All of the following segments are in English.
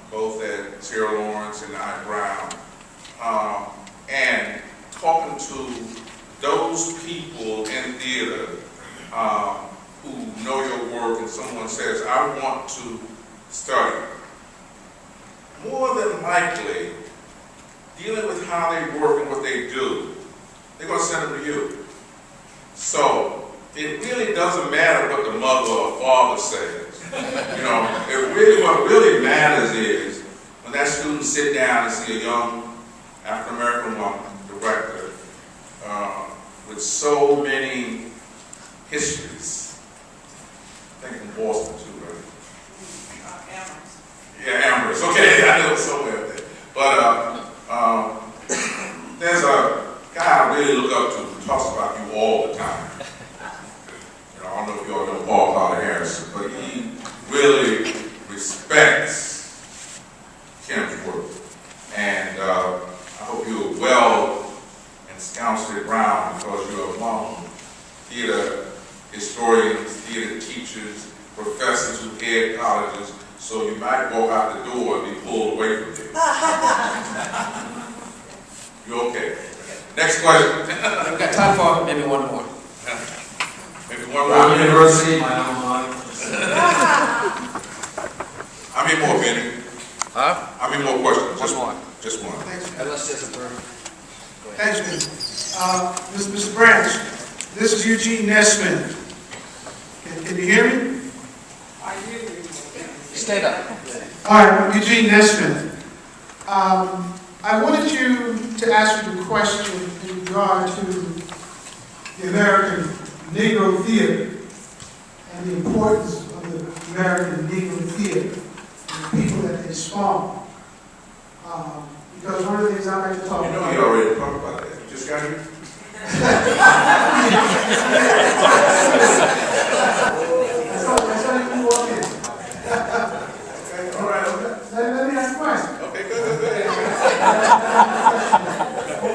both at Sarah Lawrence and I Brown, and talking to those people in theater who know your work, and someone says, I want to study. More than likely, dealing with how they work and what they do, they're going to send them to you. So it really doesn't matter what the mother or father says. You know, what really matters is when that student sit down and see a young African-American woman director with so many histories. I think from Boston too, right? Amherst. Yeah, Amherst. Okay, I know somewhere there. But there's a guy I really look up to who talks about you all the time. You know, I don't know if you all know Paul Carter Harrison, but he really respects Kim's work. And I hope you're well ensconced at Brown because you're among theater historians, theater teachers, professors who head colleges, so you might walk out the door and be pulled away from there. You're okay. Next question. We've got time for maybe one more. Maybe one more. Brown University, my alma mater. How many more, Benny? Huh? How many more questions? Just one. Just one. Unless there's a bird. Thanks, Mr. Branch. This is Eugene Nesman. Can you hear me? I hear you. Stand up. All right, Eugene Nesman. I wanted you to ask you a question in regard to the American Negro Theater and the importance of the American Negro Theater and the people that they spawn. Because one of the things I like to talk You know about. you already talked about that. You just got here? I saw you walk in. Okay, all right, okay. Let me ask a question. Okay, good.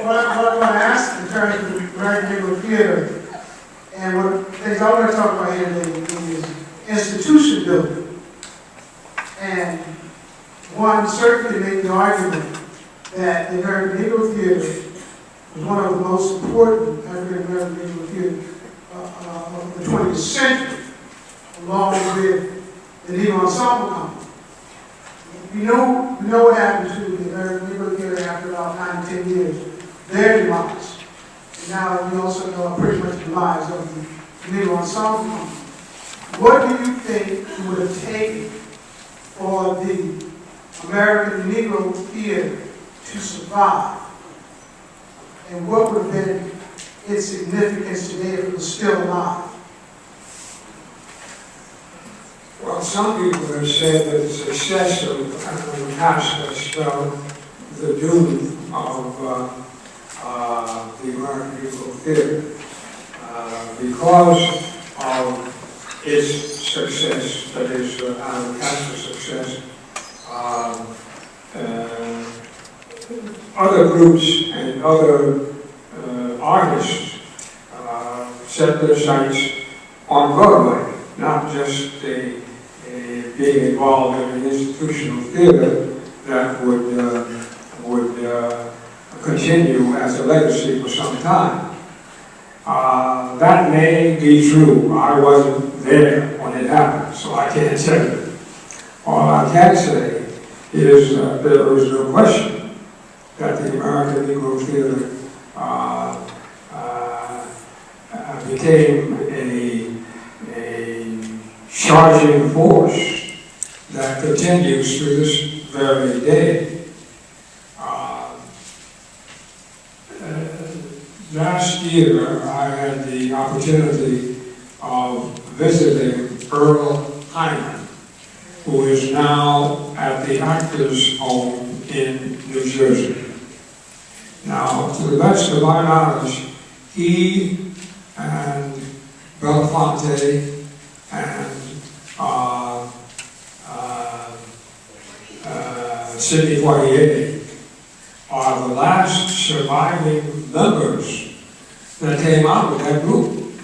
What I want to ask in terms of the American Negro Theater, and what things I want to talk about here is institution building. And one certainly made the argument that the American Negro Theater was one of the most important African American Negro theater of the 20th century, along with the Negro Ensemble Company. We know what happened to the American Negro Theater after about 9 or 10 years, their demise. And now we also know pretty much the demise of the Negro Ensemble Company. What do you think it would have taken for the American Negro Theater to survive? And what would have been its significance today if it was still alive? Well, some people have said that the success of the past has spelled the doom of the American Negro Theater. Because of its success, that is, our past success, other groups and other artists set their sights on Broadway, not just being involved in an institutional theater that would continue as a legacy for some time. That may be true. I wasn't there when it happened, so I can't tell you. All I can say is there is no question that the American Negro Theater became a charging force that continues to this very day. Last year, I had the opportunity of visiting Earl Hyman, who is now at the Actors Home in New Jersey. Now, to the best of my knowledge, he and Belafonte and Sidney Poitier are the last surviving members that came out of that group.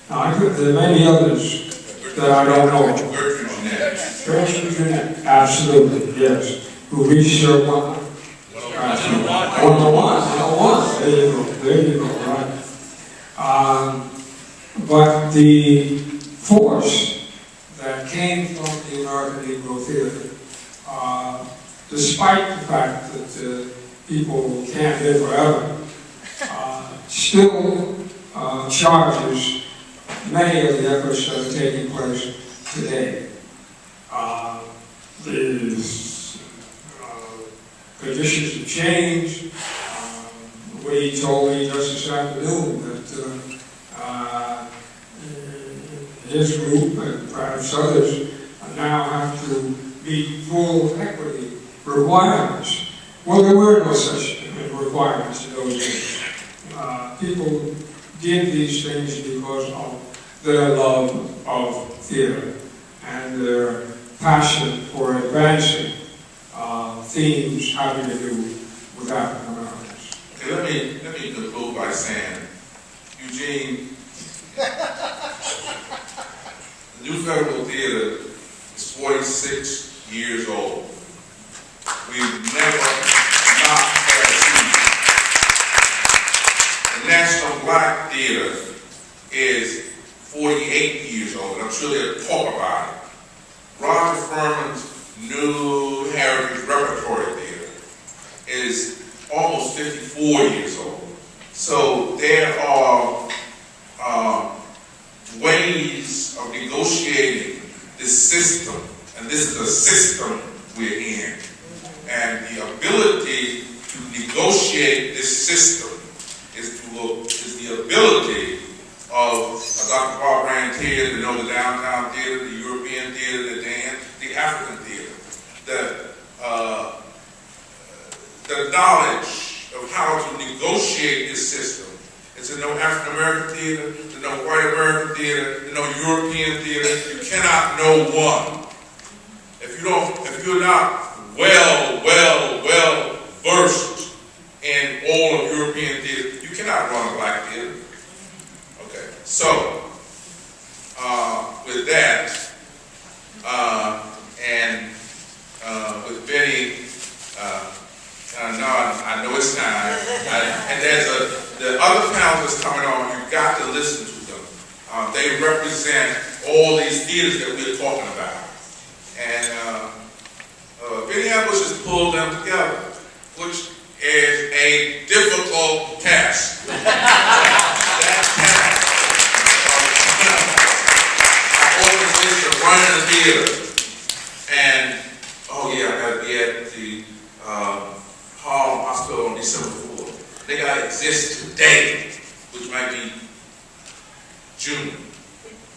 Now, there are many others that I don't know. Gertrude Jeanette. Absolutely, yes. Who reached her 101. There you go, right. But the force that came from the American Negro Theater, despite the fact that people can't live forever, still charges many of the efforts that are taking place today. These conditions have changed. Woodie told me just this afternoon that his group and perhaps others now have to meet full equity requirements. Well, there were no such requirements in those days. People did these things because of their love of theater and their passion for advancing themes having to do with African Americans. Okay, let me conclude by saying, Eugene, the New Federal Theater is 46 years old. We've never not had a season. The National Black Theater is 48 years old, and I'm sure they'll talk about it. Roger Furman's New Heritage Repertory Theater is almost 54 years old. So there are ways of negotiating this system, and this is a system we're in. And the ability to negotiate this system is the ability of Dr. Bob Rand Theater to know the downtown theater, the European theater, the dance, the African theater, the knowledge of how to negotiate this system. It's to know African American theater, to know white American theater, to know European theater. You cannot know one. If you're not well versed in all of European theater, you cannot run a black theater. Okay, so with that, and with Benny, I know it's time, and there's the other panelists coming on. You've got to listen to them. They represent all these theaters that we're talking about, and Benny Ambush has pulled them together, which is a difficult task. That task is to run in the theater, and I got to be at the Harlem Hospital on December 4th. They got to exist today, which might be June,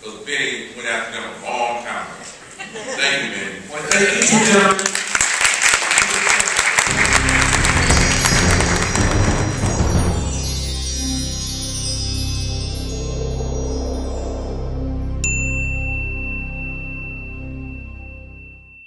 because Benny went after them a long time ago. Thank you, Benny. Well, thank you, gentlemen.